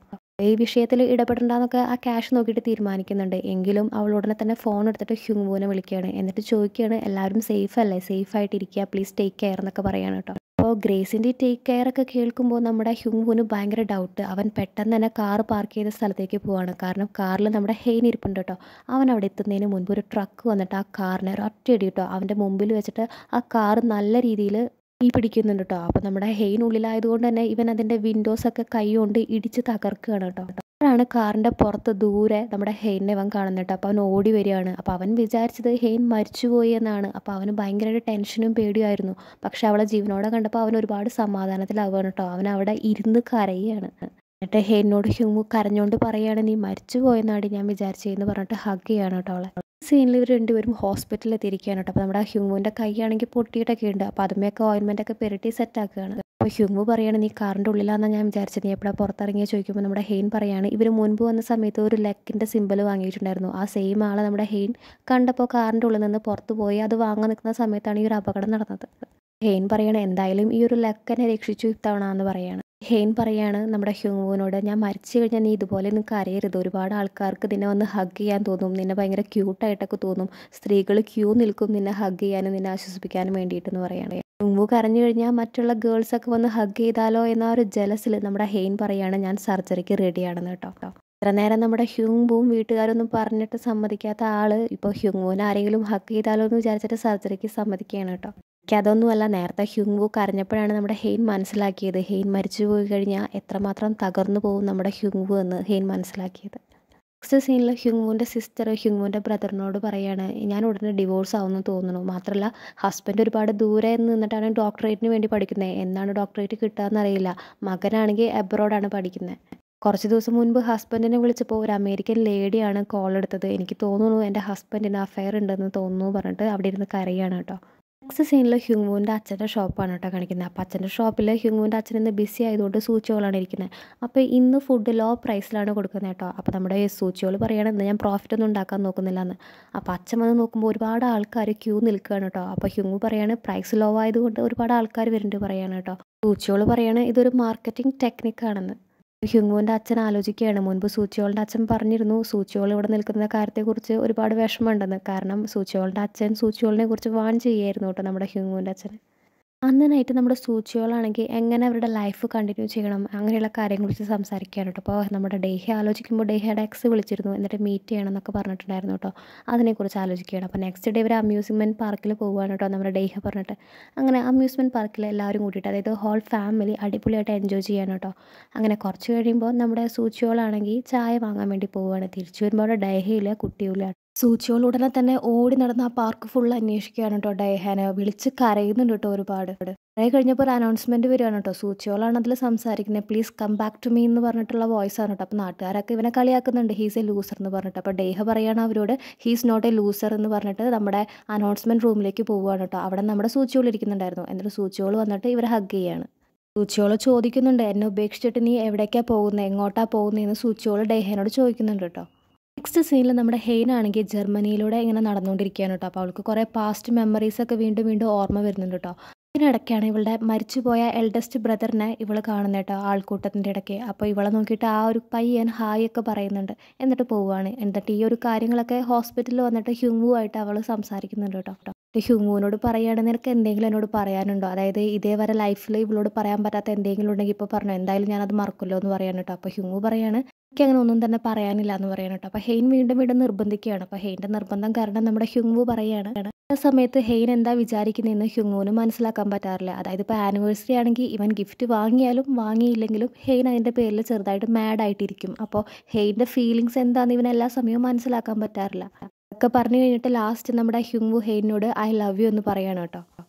ഈ വിഷയത്തിൽ ഇടപെടണ്ടെന്നൊക്കെ ആ ക്യാഷ് നോക്കിയിട്ട് തീരുമാനിക്കുന്നുണ്ട്. എങ്കിലും അവൾ ഉടനെ തന്നെ ഫോൺ എടുത്തിട്ട് ഹ്യൂങ്ങുവിനെ വിളിക്കുകയാണ്. എന്നിട്ട് ചോദിക്കുകയാണ്, എല്ലാവരും സേഫ് അല്ലേ, സേഫ് ആയിട്ടിരിക്കുക, പ്ലീസ് ടേക്ക് കെയർ എന്നൊക്കെ പറയാണ് കേട്ടോ. അപ്പോൾ അപ്പോൾ ഗ്രേസിൻ്റെ ടേക്ക് കെയർ ഒക്കെ കേൾക്കുമ്പോൾ നമ്മുടെ ഹ്യൂങ്ങിന് ഭയങ്കര ഡൗട്ട്. അവൻ പെട്ടെന്ന് തന്നെ കാർ പാർക്ക് ചെയ്ത സ്ഥലത്തേക്ക് പോവാണ്. കാരണം കാറിൽ നമ്മുടെ ഹെയ്ൻ ഇരിപ്പുണ്ട് കേട്ടോ. അവൻ അവിടെ എത്തുന്നതിന് മുൻപ് ഒരു ട്രക്ക് വന്നിട്ട് ആ കാറിനെ ഒറ്റയടി കേട്ടോ അവൻ്റെ മുമ്പിൽ വെച്ചിട്ട് ആ കാർ നല്ല രീതിയിൽ തീ പിടിക്കുന്നുണ്ട് കേട്ടോ. അപ്പോൾ നമ്മുടെ ഹെയ്ൻ ഉള്ളിലായതുകൊണ്ട് തന്നെ ഇവൻ അതിൻ്റെ വിൻഡോസൊക്കെ കൈ കൊണ്ട് ഇടിച്ച് തകർക്കുകയാണ് കേട്ടോ. അപ്പോഴാണ് കാറിൻ്റെ പുറത്ത് ദൂരെ നമ്മുടെ ഹെയ്നെ അവൻ കാണുന്നത് കേട്ടോ. അപ്പോൾ അവൻ ഓടി വരികയാണ്. അപ്പോൾ അവൻ വിചാരിച്ചത് ഹെയ്ൻ മരിച്ചുപോയി എന്നാണ്. അപ്പോൾ അവന് ഭയങ്കരമായിട്ട് ടെൻഷനും പേടിയായിരുന്നു. പക്ഷെ അവളെ ജീവനോടെ കണ്ടപ്പോൾ അവൻ ഒരുപാട് സമാധാനത്തിലാവുകയാണ് കേട്ടോ. അവൻ അവിടെ ഇരുന്ന് കരയുകയാണ്. എന്നിട്ട് ഹെയ്നോട് ഹ്യൂങ് കരഞ്ഞുകൊണ്ട് പറയുകയാണ്, നീ മരിച്ചു പോയെന്നാടി ഞാൻ വിചാരിച്ചതെന്ന് പറഞ്ഞിട്ട് ഹഗ് ചെയ്യാണ് കേട്ടോ അവളെ. സീനിൽ ഇവർ രണ്ടുപേരും ഹോസ്പിറ്റലിൽ എത്തിയിരിക്കുകയാണ് കേട്ടോ. അപ്പോൾ നമ്മുടെ ഹ്യൂങ്ങിൻ്റെ കൈയാണെങ്കിൽ പൊട്ടിയിട്ടൊക്കെ ഉണ്ട്. അപ്പോൾ അതുമൊക്കെ ഓയിൻമെൻ്റൊക്കെ പുരട്ടി സെറ്റാക്കുകയാണ്. അപ്പോൾ ഹ്യൂങ് പറയുകയാണ്, നീ കാറിൻ്റെ ഉള്ളിലാണെന്നാണ് ഞാൻ വിചാരിച്ചത്, നീ എപ്പോഴാണ് പുറത്തിറങ്ങിയ ചോദിക്കുമ്പോൾ നമ്മുടെ ഹെയ്ൻ പറയാണ്, ഇവർ മുൻപ് വന്ന സമയത്ത് ഒരു ലെക്കിൻ്റെ സിമ്പിൾ വാങ്ങിയിട്ടുണ്ടായിരുന്നു. ആ സെയിം ആളെ നമ്മുടെ ഹെയ്ൻ കണ്ടപ്പോൾ കാറിൻ്റെ ഉള്ളിൽ നിന്ന് പുറത്ത് പോയി അത് വാങ്ങാൻ നിൽക്കുന്ന സമയത്താണ് ഈ ഒരു അപകടം നടന്നത്. ഹെയ്ൻ പറയണ എന്തായാലും ഈ ഒരു ലെക്കനെ രക്ഷിച്ചു ഇത്തവണ എന്ന് പറയാണ്. ഹെയ്ൻ പറയാണ് നമ്മുടെ ഹ്യൂങ്ങിനോട്, ഞാൻ മരിച്ചു കഴിഞ്ഞാൽ നീ ഇതുപോലെ നിനക്ക് അറിയരുത്. ഒരുപാട് ആൾക്കാർക്ക് നിന്നെ വന്ന് ഹഗ് ചെയ്യാൻ തോന്നും, നിന്നെ ഭയങ്കര ക്യൂട്ടായിട്ടൊക്കെ തോന്നും. സ്ത്രീകൾ ക്യൂ നിൽക്കും നിന്നെ ഹഗ് ചെയ്യാനും നിന്നെ ആശ്വസിപ്പിക്കാനും വേണ്ടിയിട്ടെന്ന് പറയാണ്. ഹ്യൂങ് കരഞ്ഞു കഴിഞ്ഞാൽ മറ്റുള്ള ഗേൾസൊക്കെ വന്ന് ഹഗ് ചെയ്താലോ എന്ന ഒരു ജലസിൽ നമ്മുടെ ഹെയ്ൻ പറയാണ്, ഞാൻ സർജറിക്ക് റെഡിയാണെന്ന് കേട്ടോ. ഇത്ര നേരം നമ്മുടെ ഹ്യൂങ്ങും വീട്ടുകാരൊന്നും പറഞ്ഞിട്ട് സമ്മതിക്കാത്ത ആള് ഇപ്പോൾ ഹ്യൂങ്ങിനെ ആരെങ്കിലും ഹഗ് ചെയ്താലോ എന്ന് വിചാരിച്ചിട്ട് സർജറിക്ക് സമ്മതിക്കുകയാണ് കേട്ടോ. അതൊന്നുമല്ല, നേരത്തെ ഹ്യൂങ് കരഞ്ഞപ്പോഴാണ് നമ്മുടെ ഹെയ്ൻ മനസ്സിലാക്കിയത് ഹെയ്ൻ മരിച്ചു പോയി കഴിഞ്ഞാൽ എത്രമാത്രം തകർന്നു പോകും നമ്മുടെ ഹ്യൂങ് എന്ന് ഹെയ്ൻ മനസ്സിലാക്കിയത്. നെക്സ്റ്റ് സീനിൽ ഹ്യൂങ്ങിൻ്റെ സിസ്റ്റർ ഹ്യൂങ്ങിൻ്റെ ബ്രദറിനോട് പറയാണ്, ഞാൻ ഉടനെ ഡിവോഴ്സ് ആവുമെന്ന് തോന്നുന്നു. മാത്രമല്ല ഹസ്ബൻഡ് ഒരുപാട് ദൂരെ നിന്നിട്ടാണ് ഡോക്ടറേറ്റിന് വേണ്ടി പഠിക്കുന്നത്. എന്നാണ് ഡോക്ടറേറ്റ് കിട്ടുകയെന്നറിയില്ല. മകനാണെങ്കിൽ എബ്രോഡാണ് പഠിക്കുന്നത്. കുറച്ച് ദിവസം മുൻപ് ഹസ്ബൻഡിനെ വിളിച്ചപ്പോൾ ഒരു അമേരിക്കൻ ലേഡിയാണ് കോൾ എടുത്തത്. എനിക്ക് തോന്നുന്നു എൻ്റെ ഹസ്ബൻഡിന് അഫെയർ ഉണ്ടെന്ന് തോന്നുന്നു പറഞ്ഞിട്ട് അവിടെ ഇരുന്ന് കരയാണ് കേട്ടോ. നെക്സ്റ്റ് സീനിൽ ഹ്യൂങ്ങിൻ്റെ അച്ഛൻ്റെ ഷോപ്പാണ് കേട്ടോ കാണിക്കുന്നത്. അപ്പോൾ അച്ഛൻ്റെ ഷോപ്പിൽ ഹ്യൂങ്ങിൻ്റെ അച്ഛൻ ഇന്ന് ബിസി ആയതുകൊണ്ട് സൂചികളാണ് ഇരിക്കുന്നത്. അപ്പോൾ ഇന്ന് ഫുഡ് ലോ പ്രൈസിലാണ് കൊടുക്കുന്നത് കേട്ടോ. അപ്പോൾ നമ്മുടെ സൂചികൾ പറയുകയാണ്, ഞാൻ പ്രോഫിറ്റ് ഒന്നും ഉണ്ടാക്കാൻ നോക്കുന്നില്ല എന്ന്. അപ്പോൾ അച്ഛൻ വന്ന് നോക്കുമ്പോൾ ഒരുപാട് ആൾക്കാർ ക്യൂ നിൽക്കുകയാണ് കേട്ടോ. അപ്പോൾ ഹ്യൂങ് പറയാണ്, പ്രൈസ് ലോ ആയതുകൊണ്ട് ഒരുപാട് ആൾക്കാർ വരുന്നുണ്ട് പറയാണ് കേട്ടോ. സൂചികൾ പറയാണ് ഇതൊരു മാർക്കറ്റിംഗ് ടെക്നിക്കാണെന്ന്. ഹ്യൂങ്ങിൻ്റെ അച്ഛൻ ആലോചിക്കുകയാണ്, മുൻപ് സൂചിയോളുടെ അച്ഛൻ പറഞ്ഞിരുന്നു സൂചിയോൾ ഇവിടെ നിൽക്കുന്ന കാര്യത്തെക്കുറിച്ച് ഒരുപാട് വിഷമമുണ്ടെന്ന്. കാരണം സൂചിയോളുടെ അച്ഛൻ സൂചിയോളിനെ കുറിച്ച് വാൺ ചെയ്യായിരുന്നു കേട്ടോ നമ്മുടെ ഹ്യൂങ്ങിൻ്റെ അച്ഛൻ. അന്ന് നൈറ്റ് നമ്മുടെ സൂചിയോളാണെങ്കിൽ എങ്ങനെ അവരുടെ ലൈഫ് കണ്ടിന്യൂ ചെയ്യണം അങ്ങനെയുള്ള കാര്യങ്ങളെക്കുറിച്ച് സംസാരിക്കുകയാണ് കേട്ടോ. അപ്പോൾ നമ്മുടെ ഡേഹി ആലോചിക്കുമ്പോൾ ഡേഹിയുടെ എക്സ് വിളിച്ചിരുന്നു, എന്നിട്ട് മീറ്റ് ചെയ്യണം എന്നൊക്കെ പറഞ്ഞിട്ടുണ്ടായിരുന്നു കേട്ടോ. അതിനെക്കുറിച്ച് ആലോചിക്കുകയാണ്. അപ്പോൾ നെക്സ്റ്റ് ഡേ ഇവർ അമ്യൂസ്മെൻറ്റ് പാർക്കിൽ പോവുകയാണ് കേട്ടോ നമ്മുടെ ഡേഹി പറഞ്ഞിട്ട്. അങ്ങനെ അമ്യൂസ്മെൻറ്റ് പാർക്കിൽ എല്ലാവരും കൂട്ടിയിട്ട്, അതായത് ഹോൾ ഫാമിലി അടിപൊളിയായിട്ട് എൻജോയ് ചെയ്യാൻ കേട്ടോ. അങ്ങനെ കുറച്ച് കഴിയുമ്പോൾ നമ്മുടെ സൂചിയോളാണെങ്കിൽ ചായ വാങ്ങാൻ വേണ്ടി പോവുകയാണ്. തിരിച്ചു വരുമ്പോൾ അവിടെ ഡേഹിയില്ല, കുട്ടിയില്ല. സൂചിയോൾ ഉടനെ തന്നെ ഓടി നടന്ന് ആ പാർക്ക് ഫുൾ അന്വേഷിക്കുകയാണ് കേട്ടോ. ഡയഹാനെ വിളിച്ച് കരയുന്നുണ്ട് കേട്ടോ ഒരുപാട്. കുറെ കഴിഞ്ഞപ്പോൾ ഒരു അനൗൺസ്മെൻറ്റ് വരികയാണ് കേട്ടോ. സൂചിയോളാണ് അതിൽ സംസാരിക്കുന്നത്, please come back to me എന്ന് പറഞ്ഞിട്ടുള്ള വോയിസ് ആണ് കേട്ടോ. അപ്പോൾ നാട്ടുകാരൊക്കെ ഇവനെ കളിയാക്കുന്നുണ്ട്, ഹീസ് എ ലൂസർ എന്ന് പറഞ്ഞിട്ട്. അപ്പോൾ ഡേഹ പറയുകയാണ് അവരോട്, ഹീസ് നോട്ട് എ ലൂസർ എന്ന് പറഞ്ഞിട്ട് നമ്മുടെ അനൗൺസ്മെൻറ്റ് റൂമിലേക്ക് പോവുകയാണ് കേട്ടോ. അവിടെ നമ്മുടെ സൂചിയോൾ ഇരിക്കുന്നുണ്ടായിരുന്നു. എന്നിട്ട് സൂചിയോൾ വന്നിട്ട് ഇവരെ ഹഗ് ചെയ്യാണ്. സൂചിയോൾ ചോദിക്കുന്നുണ്ട്, എന്നെ ഉപേക്ഷിച്ചിട്ട് നീ എവിടേക്കാണ് പോകുന്നത്, എങ്ങോട്ടാണ് പോകുന്നതെന്ന് സൂചിയോൾ ഡേഹനോട് ചോദിക്കുന്നുണ്ട് കേട്ടോ. നെക്സ്റ്റ് സീനിൽ നമ്മുടെ ഹെയ്ൻ ആണെങ്കിൽ ജർമ്മനിയിലൂടെ ഇങ്ങനെ നടന്നുകൊണ്ടിരിക്കുകയാണ് കേട്ടോ. അപ്പോൾ അവൾക്ക് കുറേ പാസ്റ്റ് മെമ്മറീസൊക്കെ വീണ്ടും വീണ്ടും ഓർമ്മ വരുന്നുണ്ട് കേട്ടോ. ഇതിനിടയ്ക്കാണ് ഇവളുടെ മരിച്ചുപോയ എൽഡസ്റ്റ് ബ്രദറിനെ ഇവൾ കാണുന്നത് കേട്ടോ ആൾക്കൂട്ടത്തിൻ്റെ ഇടയ്ക്ക്. അപ്പോൾ ഇവളെ നോക്കിയിട്ട് ആ ഒരു പയ്യൻ ഹായ് ഒക്കെ പറയുന്നുണ്ട്, എന്നിട്ട് പോവുകയാണ്. എന്നിട്ട് ഈ ഒരു കാര്യങ്ങളൊക്കെ ഹോസ്പിറ്റലിൽ വന്നിട്ട് ഹ്യൂങ്ങുമായിട്ട് അവൾ സംസാരിക്കുന്നുണ്ട് കേട്ടോ. ഹ്യൂങ്ങുവിനോട് പറയുകയാണ്, നിനക്ക് എന്തെങ്കിലും എന്നോട് പറയാനുണ്ടോ, അതായത് ഇതേവരെ ലൈഫിൽ ഇവളോട് പറയാൻ പറ്റാത്ത എന്തെങ്കിലും ഉണ്ടെങ്കിൽ ഇപ്പോൾ പറഞ്ഞു, എന്തായാലും ഞാനത് മറക്കുമല്ലോ എന്ന് പറയാൻ കേട്ടോ. അപ്പോൾ ഹ്യൂങ്ങു പറയാണ്, എനിക്ക് അങ്ങനെ ഒന്നും തന്നെ പറയാനില്ല എന്ന് പറയാൻ കേട്ടോ. അപ്പോൾ ഹെയ്ൻ വീണ്ടും വീണ്ടും നിർബന്ധിക്കുകയാണ്. അപ്പോൾ ഹെയ്ൻ്റെ നിർബന്ധം കാരണം നമ്മുടെ ഹ്യൂങ്ങു പറയുകയാണ്. ആ സമയത്ത് ഹെയ്ൻ എന്താ വിചാരിക്കുന്നതെന്ന് ഹ്യൂങ്ങുവിന് മനസ്സിലാക്കാൻ പറ്റാറില്ല. അതായത് ഇപ്പോൾ ആനിവേഴ്സറി ആണെങ്കിൽ ഇവൻ ഗിഫ്റ്റ് വാങ്ങിയാലും വാങ്ങിയില്ലെങ്കിലും ഹെയ്ൻ അതിൻ്റെ പേരിൽ ചെറുതായിട്ട് മാഡായിട്ടിരിക്കും. അപ്പോൾ ഹെയ്ൻ്റെ ഫീലിങ്സ് എന്താണെന്ന് ഇവൻ എല്ലാ സമയവും മനസ്സിലാക്കാൻ പറ്റാറില്ല. ഒക്കെ പറഞ്ഞു കഴിഞ്ഞിട്ട് ലാസ്റ്റ് നമ്മുടെ ഹ്യൂങ്ങു ഹെയ്നോട് ഐ ലവ് യു എന്ന് പറയാണ് കേട്ടോ.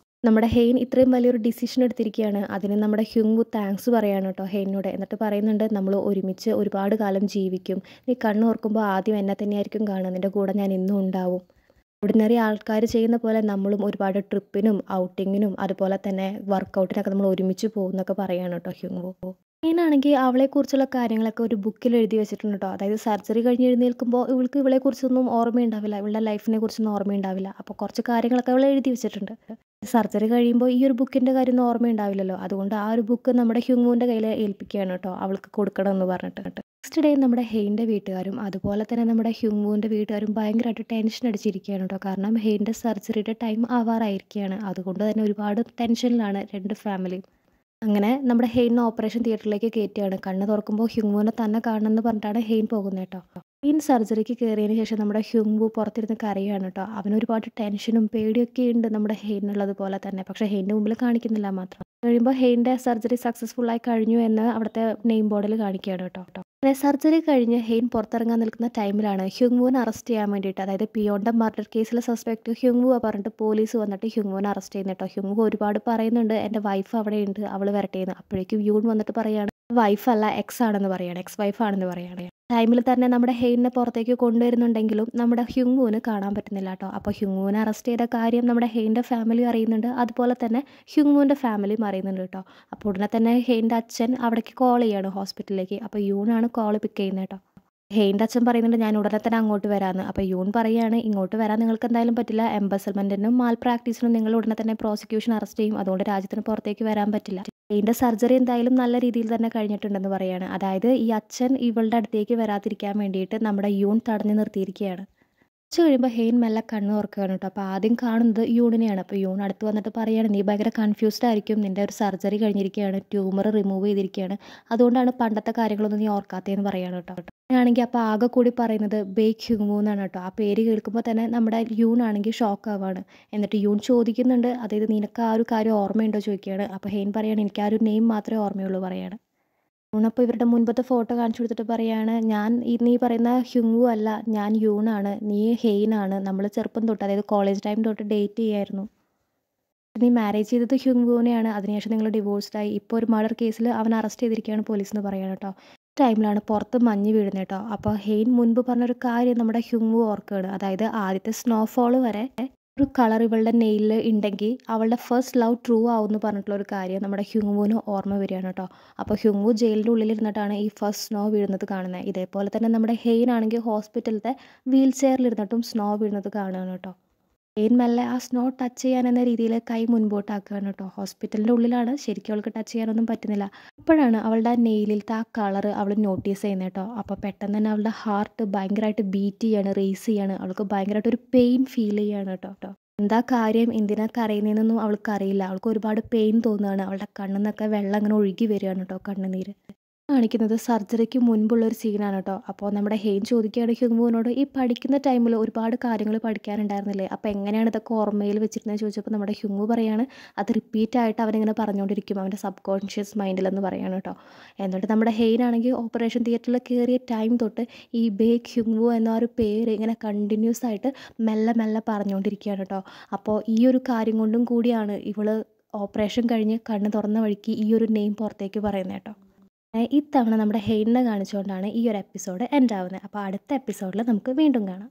നമ്മുടെ ഹെയ്ൻ ഇത്രയും വലിയൊരു ഡിസിഷൻ എടുത്തിരിക്കുകയാണ്. അതിന് നമ്മുടെ ഹ്യൂങ്ങു താങ്ക്സ് പറയാണ് കേട്ടോ ഹെയ്നോട്. എന്നിട്ട് പറയുന്നുണ്ട്, നമ്മൾ ഒരുമിച്ച് ഒരുപാട് കാലം ജീവിക്കും. നീ കണ്ണോർക്കുമ്പോൾ ആദ്യം എന്നെ തന്നെയായിരിക്കും കാണുക, നിൻ്റെ കൂടെ ഞാൻ ഇന്നും ഉണ്ടാവും. ഓർഡിനറി ആൾക്കാർ ചെയ്യുന്ന പോലെ നമ്മളും ഒരുപാട് ട്രിപ്പിനും ഔട്ടിങ്ങിനും അതുപോലെ തന്നെ വർക്കൗട്ടിനൊക്കെ നമ്മൾ ഒരുമിച്ച് പോകുന്നൊക്കെ പറയാണ് കേട്ടോ ഹ്യൂങ്ങു. ഹെയ്നാണെങ്കിൽ അവളെക്കുറിച്ചുള്ള കാര്യങ്ങളൊക്കെ ഒരു ബുക്കിൽ എഴുതി വെച്ചിട്ടുണ്ട് കേട്ടോ. അതായത് സർജറി കഴിഞ്ഞ് എഴുന്നേൽക്കുമ്പോൾ ഇവൾക്ക് ഇവളെക്കുറിച്ചൊന്നും ഓർമ്മയുണ്ടാവില്ല, ഇവളുടെ ലൈഫിനെ കുറിച്ചൊന്നും ഓർമ്മയുണ്ടാവില്ല. അപ്പോൾ കുറച്ച് കാര്യങ്ങളൊക്കെ അവൾ എഴുതി വെച്ചിട്ടുണ്ട്. സർജറി കഴിയുമ്പോൾ ഈ ഒരു ബുക്കിൻ്റെ കാര്യമൊന്നും ഓർമ്മയുണ്ടാവില്ലല്ലോ. അതുകൊണ്ട് ആ ഒരു ബുക്ക് നമ്മുടെ ഹ്യൂങ്ങുവിൻ്റെ കയ്യിൽ ഏൽപ്പിക്കുകയാണ് കേട്ടോ, അവൾക്ക് കൊടുക്കണം എന്ന് പറഞ്ഞിട്ട്. നെക്സ്റ്റ് ഡേ നമ്മുടെ ഹെയിൻ്റെ വീട്ടുകാരും അതുപോലെ തന്നെ നമ്മുടെ ഹ്യൂങ്‌വൂൻ്റെ വീട്ടുകാരും ഭയങ്കരമായിട്ട് ടെൻഷൻ അടിച്ചിരിക്കുകയാണ് കേട്ടോ. കാരണം ഹെയിൻ്റെ സർജറിയുടെ ടൈം ആവാറായിരിക്കുകയാണ്. അതുകൊണ്ട് തന്നെ ഒരുപാട് ടെൻഷനിലാണ് 2 ഫാമിലിയും. അങ്ങനെ നമ്മുടെ ഹെയിനെ ഓപ്പറേഷൻ തിയേറ്ററിലേക്ക് കയറ്റുകയാണ്. കണ്ണ് തുറക്കുമ്പോൾ ഹ്യൂങ്‌വൂനെ തന്നെ കാണണമെന്ന് പറഞ്ഞിട്ടാണ് ഹെയിൻ പോകുന്നത് കേട്ടോ. ഹെയിൻ സർജറിക്ക് കയറിയതിന് ശേഷം നമ്മുടെ ഹ്യൂങ്‌വൂ പുറത്തിരുന്ന് കരയാണ് കേട്ടോ. അവനൊരുപാട് ടെൻഷനും പേടിയൊക്കെ ഉണ്ട് നമ്മുടെ ഹെയിനുള്ളതുപോലെ തന്നെ. പക്ഷേ ഹെയിൻ്റെ മുമ്പിൽ കാണിക്കുന്നില്ല മാത്രം. കഴിയുമ്പോൾ ഹെയിൻ്റെ സർജറി സക്സസ്ഫുള്ളായി കഴിഞ്ഞു എന്ന് അവിടുത്തെ നെയിം ബോർഡിൽ കാണിക്കുകയാണ് കേട്ടോ. അങ്ങനെ സർജറി കഴിഞ്ഞ് ഹെയിൻ പുറത്തിറങ്ങാൻ നിൽക്കുന്ന ടൈമിലാണ് ഹ്യൂങ്‌വൂനെ അറസ്റ്റ് ചെയ്യാൻ വേണ്ടിയിട്ട്, അതായത് പിയോണിൻ്റെ മർഡർ കേസിലെ സസ്പെക്ട് ഹ്യൂങ്‌വൂ പറഞ്ഞിട്ട് പോലീസ് വന്നിട്ട് ഹ്യൂങ്‌വൂനെ അറസ്റ്റ് ചെയ്യുന്നത് കേട്ടോ. ഹ്യൂങ്‌വൂ ഒരുപാട് പറയുന്നുണ്ട് എൻ്റെ വൈഫ് അവിടെയുണ്ട്, അവൾ വരട്ടേന്ന്. അപ്പോഴേക്കും യൂൺ വന്നിട്ട് പറയാണ് വൈഫല്ല എക്സ് ആണെന്ന് പറയാണ്, എക്സ് വൈഫ് ആണെന്ന് പറയാണ്. ടൈമിൽ തന്നെ നമ്മുടെ ഹെയിനെ പുറത്തേക്ക് കൊണ്ടുവരുന്നുണ്ടെങ്കിലും നമ്മുടെ ഹ്യൂങ്‌വൂനെ കാണാൻ പറ്റുന്നില്ല കേട്ടോ. അപ്പോൾ ഹ്യൂങ്‌വൂനെ അറസ്റ്റ് ചെയ്ത കാര്യം നമ്മുടെ ഹെയിൻ്റെ ഫാമിലി അറിയുന്നുണ്ട്, അതുപോലെ തന്നെ ഹ്യൂങ്‌വൂൻ്റെ ഫാമിലിയും അറിയുന്നുണ്ട് കേട്ടോ. അപ്പോൾ ഉടനെ തന്നെ ഹെയിൻ്റെ അച്ഛൻ അവിടേക്ക് കോൾ ചെയ്യാണ് ഹോസ്പിറ്റലിലേക്ക്. അപ്പോൾ യൂണാണ് കോൾ പിക്ക് ചെയ്യുന്നത് കേട്ടോ. ഹെയിൻ്റെ അച്ഛൻ പറയുന്നുണ്ട് ഞാൻ ഉടനെ തന്നെ അങ്ങോട്ട് വരാമെന്ന്. അപ്പോൾ യൂൺ പറയുകയാണ് ഇങ്ങോട്ട് വരാൻ നിങ്ങൾക്ക് എന്തായാലും പറ്റില്ല, എംബസൽമെൻറ്റിനും മാൽ പ്രാക്ടീസിനും നിങ്ങൾ ഉടനെ തന്നെ പ്രോസിക്യൂഷൻ അറസ്റ്റ് ചെയ്യും, അതുകൊണ്ട് രാജ്യത്തിന് പുറത്തേക്ക് വരാൻ പറ്റില്ല. ഹെയിൻ്റെ സർജറി എന്തായാലും നല്ല രീതിയിൽ തന്നെ കഴിഞ്ഞിട്ടുണ്ടെന്ന് പറയാണ്. അതായത് ഈ അച്ഛൻ ഇവളുടെ അടുത്തേക്ക് വരാതിരിക്കാൻ വേണ്ടിയിട്ട് നമ്മുടെ യൂൺ തടഞ്ഞു നിർത്തിയിരിക്കുകയാണ്. കുറച്ച് കഴിയുമ്പോൾ ഹെയിൻ മെല്ലെ കണ്ണ് തുറക്കുകയാണ് കേട്ടോ. അപ്പോൾ ആദ്യം കാണുന്നത് യൂണിനെയാണ്. അപ്പോൾ യൂൺ അടുത്ത് വന്നിട്ട് പറയുകയാണ് നീ ഭയങ്കര കൺഫ്യൂസ്ഡ് ആയിരിക്കും, നിൻ്റെ ഒരു സർജറി കഴിഞ്ഞിരിക്കുകയാണ്, ട്യൂമർ റിമൂവ് ചെയ്തിരിക്കുകയാണ്, അതുകൊണ്ടാണ് പണ്ടത്തെ കാര്യങ്ങളൊന്നും നീ ഓർക്കാത്തതെന്ന് പറയുകയാണ് കേട്ടോ. ആണെങ്കിൽ അപ്പോൾ ആകെ കൂടി പറയുന്നത് ബേക്ക് ഹ്യൂങ്‌വൂ എന്നാണ് കേട്ടോ. ആ പേര് കേൾക്കുമ്പോൾ തന്നെ നമ്മുടെ യൂൺ ആണെങ്കിൽ ഷോക്ക് ആവുകയാണ്. എന്നിട്ട് യൂൺ ചോദിക്കുന്നുണ്ട് അതായത് നിനക്ക് ആ ഒരു കാര്യം ഓർമ്മയുണ്ടോ ചോദിക്കുകയാണ്. അപ്പോൾ ഹെയിൻ പറയുകയാണ് എനിക്ക് ആ ഒരു നെയിം മാത്രമേ ഓർമ്മയുള്ളൂ പറയാണ്. യൂണപ്പോൾ ഇവരുടെ മുൻപത്തെ ഫോട്ടോ കാണിച്ചു കൊടുത്തിട്ട് പറയാണ് ഞാൻ നീ പറയുന്ന ഹ്യൂങ്‌വൂ അല്ല, ഞാൻ യൂണാണ്, നീ ഹെയിനാണ്, നമ്മൾ ചെറുപ്പം തൊട്ട് അതായത് കോളേജ് ടൈം തൊട്ട് ഡേറ്റ് ചെയ്യായിരുന്നു, നീ മാരേജ് ചെയ്തത് ഹ്യൂങ്‌വൂനെയാണ്, അതിനുശേഷം നിങ്ങൾ ഡിവോഴ്സ്ഡായി, ഇപ്പോൾ ഒരു മർഡർ കേസിൽ അവൻ അറസ്റ്റ് ചെയ്തിരിക്കുകയാണ് പോലീസ് എന്ന് പറയാണ് കേട്ടോ. ടൈമിലാണ് പുറത്ത് മഞ്ഞ് വീഴുന്നത് കേട്ടോ. അപ്പോൾ ഹെയിൻ മുൻപ് പറഞ്ഞൊരു കാര്യം നമ്മുടെ ഹ്യൂങ്‌വൂ ഓർക്കുകയാണ്. അതായത് ആദ്യത്തെ സ്നോഫോൾ വരെ ഒരു കളർ ഇവളുടെ നെയിലിൽ ഉണ്ടെങ്കിൽ അവളുടെ ഫസ്റ്റ് ലവ് ട്രൂ ആവും എന്ന് പറഞ്ഞിട്ടുള്ള ഒരു കാര്യം നമ്മുടെ ഹ്യൂങ്‌വൂന് ഓർമ്മ വരികയാണ് കേട്ടോ. അപ്പോൾ ഹ്യൂങ്‌വൂ ജയിലിൻ്റെ ഉള്ളിലിരുന്നിട്ടാണ് ഈ ഫസ്റ്റ് സ്നോ വീഴുന്നത് കാണുന്നത്. ഇതേപോലെ തന്നെ നമ്മുടെ ഹെയിൻ ആണെങ്കിൽ ഹോസ്പിറ്റലിലത്തെ വീൽ ചെയറിലിരുന്നിട്ടും സ്നോ വീഴുന്നത് കാണുകയാണ് കേട്ടോ. ഹെയിൻ മെല്ലെ ആ സ്നോ ടച്ച് ചെയ്യാൻ എന്ന രീതിയിൽ കൈ മുൻപോട്ടാക്കുകയാണ് കേട്ടോ. ഹോസ്പിറ്റലിൻ്റെ ഉള്ളിലാണ്, ശരിക്കും അവൾക്ക് ടച്ച് ചെയ്യാനൊന്നും പറ്റുന്നില്ല. അപ്പോഴാണ് അവളുടെ ആ നെയിലിലത്തെ ആ കളർ അവൾ നോട്ടീസ് ചെയ്യുന്നത് കേട്ടോ. അപ്പോൾ പെട്ടെന്ന് തന്നെ അവളുടെ ഹാർട്ട് ഭയങ്കരമായിട്ട് ബീറ്റ് ചെയ്യാണ്, റേസ് ചെയ്യാണ്, അവൾക്ക് ഭയങ്കരമായിട്ട് ഒരു പെയിൻ ഫീൽ ചെയ്യാണ് കേട്ടോ. എന്താ കാര്യം, എന്തിനാ കരയുന്നതെന്നൊന്നും അവൾക്കറിയില്ല. അവൾക്ക് ഒരുപാട് പെയിൻ തോന്നുകയാണ്, അവളുടെ കണ്ണിൽ നിന്നൊക്കെ വെള്ളം അങ്ങനെ ഒഴുകി വരികയാണ് കേട്ടോ, കണ്ണുനീര്. കാണിക്കുന്നത് സർജറിക്ക് മുൻപുള്ളൊരു സീനാണ് കേട്ടോ. അപ്പോൾ നമ്മുടെ ഹെയിൻ ചോദിക്കുകയാണ് ഹ്യൂങ്‌വൂനോട് ഈ പഠിക്കുന്ന ടൈമിൽ ഒരുപാട് കാര്യങ്ങൾ പഠിക്കാനുണ്ടായിരുന്നില്ലേ, അപ്പോൾ എങ്ങനെയാണ് ഇതൊക്കെ ഓർമ്മയിൽ വെച്ചിരുന്നത് ചോദിച്ചപ്പോൾ നമ്മുടെ ഹ്യൂങ്‌വൂ പറയാണ് അത് റിപ്പീറ്റായിട്ട് അവനിങ്ങനെ പറഞ്ഞുകൊണ്ടിരിക്കും അവൻ്റെ സബ് കോൺഷ്യസ് മൈൻഡിലെന്ന് പറയാണ് കേട്ടോ. എന്നിട്ട് നമ്മുടെ ഹെയിൻ ആണെങ്കിൽ ഓപ്പറേഷൻ തിയേറ്ററിൽ കയറിയ ടൈം തൊട്ട് ഈ ബേക്ക് ഹ്യൂങ്‌വൂ എന്ന ഒരു പേര് ഇങ്ങനെ കണ്ടിന്യൂസ് ആയിട്ട് മെല്ലെ മെല്ലെ പറഞ്ഞുകൊണ്ടിരിക്കുകയാണ് കേട്ടോ. അപ്പോൾ ഈ ഒരു കാര്യം കൊണ്ടും കൂടിയാണ് ഇവൾ ഓപ്പറേഷൻ കഴിഞ്ഞ് കണ്ണ് തുറന്ന വഴിക്ക് ഈ ഒരു നെയിം പുറത്തേക്ക് പറയുന്നത് കേട്ടോ. ഇത്തവണ നമ്മുടെ ഹെയിനെ കാണിച്ചുകൊണ്ടാണ് ഈ ഒരു എപ്പിസോഡ് എൻഡ് ആവുന്നത്. അപ്പോൾ അടുത്ത എപ്പിസോഡിൽ നമുക്ക് വീണ്ടും കാണാം.